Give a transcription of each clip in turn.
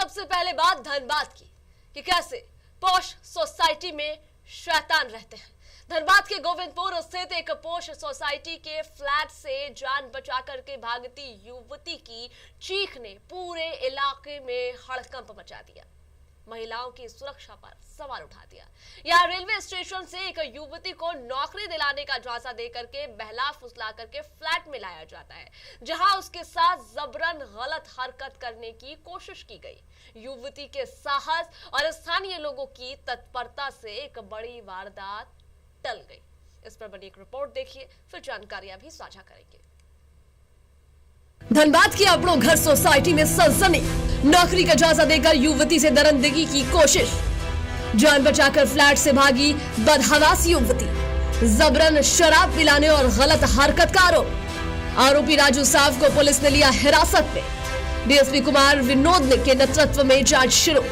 सबसे पहले बात धनबाद की कि कैसे पॉश सोसाइटी में शैतान रहते हैं। धनबाद के गोविंदपुर स्थित एक पॉश सोसाइटी के फ्लैट से जान बचा करके भागती युवती की चीख ने पूरे इलाके में हड़कंप मचा दिया, महिलाओं की सुरक्षा पर सवाल उठा दिया। यहाँ रेलवे स्टेशन से एक युवती को नौकरी दिलाने का झांसा देकर के बहला फुसला करके फ्लैट में लाया जाता है, जहां उसके साथ जबरन गलत हरकत करने की कोशिश की गई। युवती के साहस और स्थानीय लोगों की तत्परता से एक बड़ी वारदात टल गई। इस पर बनी एक रिपोर्ट देखिए, फिर जानकारियां भी साझा करेंगे। धनबाद की अपनों घर सोसाइटी में सनसनी, नौकरी का झांसा देकर युवती से दरिंदगी की कोशिश, जान बचाकर फ्लैट से भागी बदहवास युवती, जबरन शराब पिलाने और गलत हरकत का आरोपी राजू साव को पुलिस ने लिया हिरासत में। डीएसपी कुमार विनोद के नेतृत्व में जांच शुरू।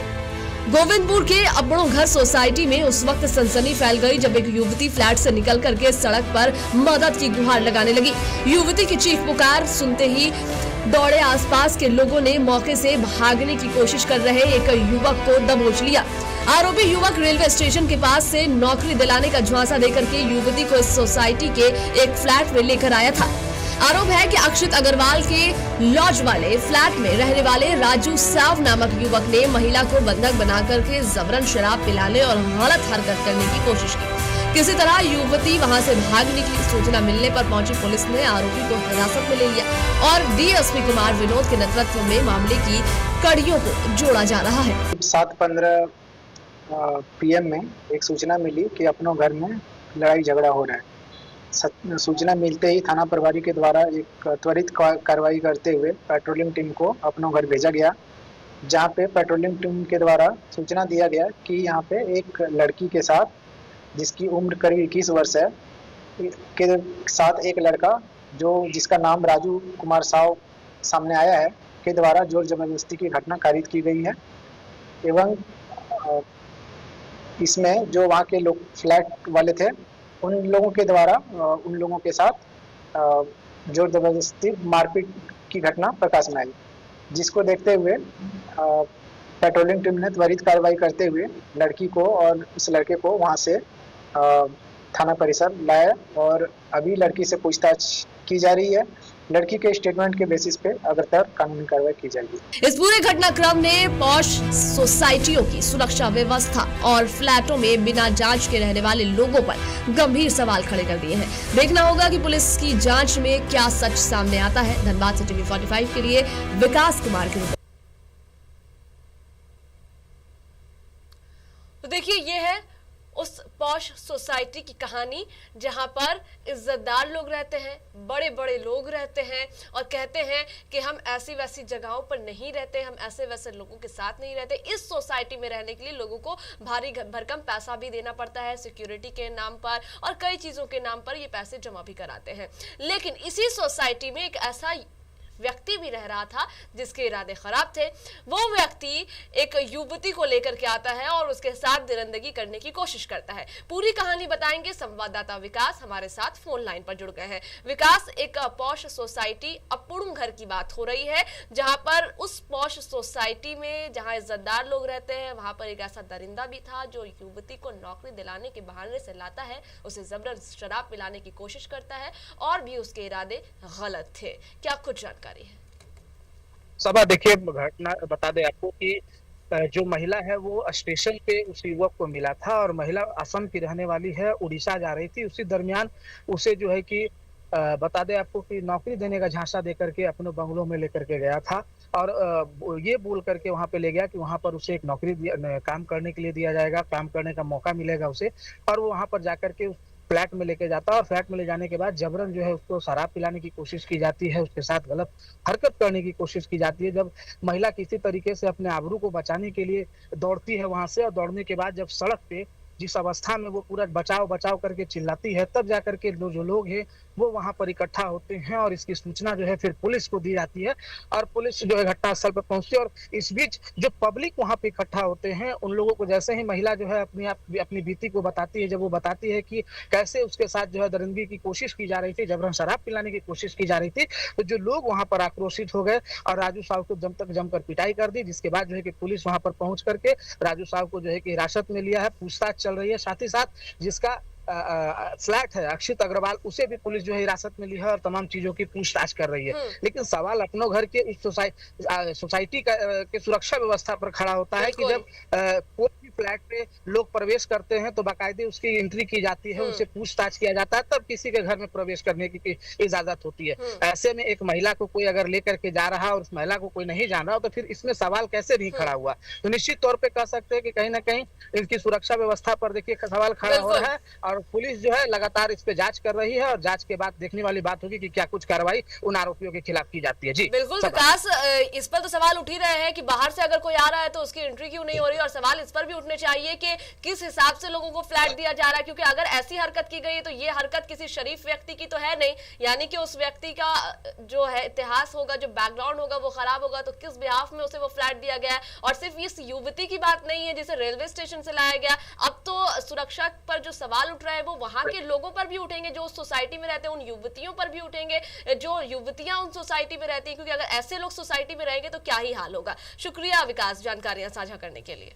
गोविंदपुर के अपनों घर सोसाइटी में उस वक्त सनसनी फैल गई जब एक युवती फ्लैट से निकल करके सड़क पर मदद की गुहार लगाने लगी। युवती की चीख पुकार सुनते ही दौड़े आसपास के लोगों ने मौके से भागने की कोशिश कर रहे एक युवक को दबोच लिया। आरोपी युवक रेलवे स्टेशन के पास से नौकरी दिलाने का झांसा देकर के युवती को इस सोसाइटी के एक फ्लैट में लेकर आया था। आरोप है कि अक्षित अग्रवाल के लॉज वाले फ्लैट में रहने वाले राजू साव नामक युवक ने महिला को बंधक बनाकर के जबरन शराब पिलाने और गलत हरकत करने की कोशिश की। किसी तरह युवती वहां से भागने की सूचना मिलने पर पहुंची पुलिस ने आरोपी को हिरासत में ले लिया और डीएसपी कुमार विनोद के नेतृत्व में मामले की कड़ियों को जोड़ा जा रहा है। 7:15 PM में एक सूचना मिली कि अपनों घर में लड़ाई झगड़ा हो रहा है। सूचना मिलते ही थाना प्रभारी के द्वारा एक त्वरित कार्रवाई करते हुए पेट्रोलिंग टीम को अपनों घर भेजा गया, जहां पे पेट्रोलिंग टीम के द्वारा सूचना दिया गया कि यहां पे एक लड़की के साथ, जिसकी उम्र करीब 21 वर्ष है, के साथ एक लड़का जिसका नाम राजू कुमार साव सामने आया है, के द्वारा जोर जबरदस्ती की घटना कारित की गई है। एवं इसमें जो वहाँ के लोग फ्लैट वाले थे, उन लोगों के द्वारा उन लोगों के साथ जोर जबरदस्ती मारपीट की घटना प्रकाश में आई, जिसको देखते हुए पेट्रोलिंग टीम ने त्वरित कार्रवाई करते हुए लड़की को और उस लड़के को वहां से थाना परिसर लाया और अभी लड़की से पूछताछ की जा रही है। लड़की के स्टेटमेंट के बेसिस पे अग्रतर कानूनी कार्रवाई की जाएगी। इस पूरे घटनाक्रम ने पॉश सोसाइटियों की सुरक्षा व्यवस्था और फ्लैटों में बिना जांच के रहने वाले लोगों पर गंभीर सवाल खड़े कर दिए हैं। देखना होगा कि पुलिस की जांच में क्या सच सामने आता है। धनबाद से टीवी 45 के लिए विकास कुमार की रिपोर्ट। तो देखिए, ये है उस पॉश सोसाइटी की कहानी जहां पर इज्जतदार लोग रहते हैं, बड़े बड़े लोग रहते हैं और कहते हैं कि हम ऐसी वैसी जगहों पर नहीं रहते, हम ऐसे वैसे लोगों के साथ नहीं रहते। इस सोसाइटी में रहने के लिए लोगों को भारी भरकम पैसा भी देना पड़ता है, सिक्योरिटी के नाम पर और कई चीजों के नाम पर ये पैसे जमा भी कराते हैं। लेकिन इसी सोसाइटी में एक ऐसा व्यक्ति भी रह रहा था जिसके इरादे खराब थे। वो व्यक्ति एक युवती को लेकर के आता है और उसके साथ दरिंदगी करने की कोशिश करता है। पूरी कहानी बताएंगे संवाददाता विकास, हमारे साथ फोन लाइन पर जुड़ गए हैं। विकास, एक पॉश सोसाइटी अपुड़ू घर की बात हो रही है, जहां पर उस पॉश सोसाइटी में जहां इज्जतदार लोग रहते हैं, वहां पर एक ऐसा दरिंदा भी था जो युवती को नौकरी दिलाने के बहाने से लाता है, उसे जबरन शराब पिलाने की कोशिश करता है और भी उसके इरादे गलत थे। क्या कुछ जानकारी है? सभा, देखिए, घटना बता दे आपको कि जो महिला है वो स्टेशन पे उस युवक को मिला था और महिला असम की रहने वाली है, उड़ीसा जा रही थी। उसी दरमियान उसे जो है कि बता दे आपको कि नौकरी देने का झांसा देकर के अपने बंगलों में लेकर के गया था और ये बोल करके वहां पे ले गया कि वहां पर उसे एक नौकरी काम करने के लिए दिया जाएगा, काम करने का मौका मिलेगा उसे, और वो वहां पर जाकर के फ्लैट में लेके जाता है और फ्लैट में ले जाने के बाद जबरन जो है उसको शराब पिलाने की कोशिश की जाती है, उसके साथ गलत हरकत करने की कोशिश की जाती है। जब महिला किसी तरीके से अपने आबरू को बचाने के लिए दौड़ती है वहां से, और दौड़ने के बाद जब सड़क पे जिस अवस्था में वो पूरा बचाव बचाव करके चिल्लाती है, तब जाकर के जो लोग हैं वो वहां पर इकट्ठा होते हैं और इसकी सूचना जो है फिर पुलिस को दी जाती है और पुलिस जो है घटनास्थल पर पहुंचती है। और इस बीच जो पब्लिक वहां पे इकट्ठा होते हैं उन लोगों को जैसे ही महिला जो है अपनी बीती को बताती है, जब वो बताती है कि कैसे उसके साथ जो है दरिंदगी की कोशिश की जा रही थी, जबरन शराब पिलाने की कोशिश की जा रही थी, तो जो लोग वहां पर आक्रोशित हो गए और राजू साहू को जमकर पिटाई कर दी, जिसके बाद जो है कि पुलिस वहां पर पहुंच करके राजू साहू को जो है कि हिरासत में लिया है, पूछताछ चल रही है। साथ ही साथ जिसका फ्लैट है अक्षित अग्रवाल, उसे भी पुलिस जो है हिरासत में ली है और तमाम चीजों की पूछताछ कर रही है। लेकिन सवाल अपनों घर के इस सोसाइटी के सुरक्षा व्यवस्था पर खड़ा होता है कि जब कोई भी फ्लैट पे लोग प्रवेश करते हैं तो बाकायदे उसकी एंट्री की जाती है, उनसे पूछताछ किया जाता है, तब किसी के घर में प्रवेश करने की इजाजत होती है। ऐसे में एक महिला को कोई अगर लेकर के जा रहा है और उस महिला को कोई नहीं जान रहा हो तो फिर इसमें सवाल कैसे नहीं खड़ा हुआ। तो निश्चित तौर पर कह सकते हैं कि कहीं ना कहीं इसकी सुरक्षा व्यवस्था पर देखिए सवाल खड़ा हो रहा है और पुलिस जो है लगातार इस पे जांच कर रही है और जांच के बाद देखने वाली बात होगी कि क्या कुछ कार्रवाई उन आरोपियों के खिलाफ की जाती है। जी बिल्कुल विकास, इस पर तो सवाल उठ ही रहे हैं कि बाहर से अगर कोई आ रहा है तो उसकी एंट्री क्यों नहीं हो रही, और सवाल इस पर भी उठने चाहिए कि किस हिसाब से लोगों को फ्लैट दिया जा रहा है, क्योंकि अगर ऐसी हरकत की गई है तो ये हरकत किसी शरीफ व्यक्ति की तो है नहीं, यानी कि उस व्यक्ति का जो है इतिहास होगा, जो बैकग्राउंड होगा वो खराब होगा, तो किस बिहाफ में उसे वो फ्लैट दिया गया है। और सिर्फ इस युवती की बात नहीं है जिसे रेलवे स्टेशन से लाया गया, अब तो सुरक्षा पर जो सवाल उठ रहा है वो वहां के लोगों पर भी उठेंगे जो उस सोसाइटी में रहते हैं, उन युवतियों पर भी उठेंगे जो युवतियां उन सोसाइटी में रहती हैं, क्योंकि अगर ऐसे लोग सोसाइटी में रहेंगे तो क्या ही हाल होगा। शुक्रिया विकास जानकारियां साझा करने के लिए।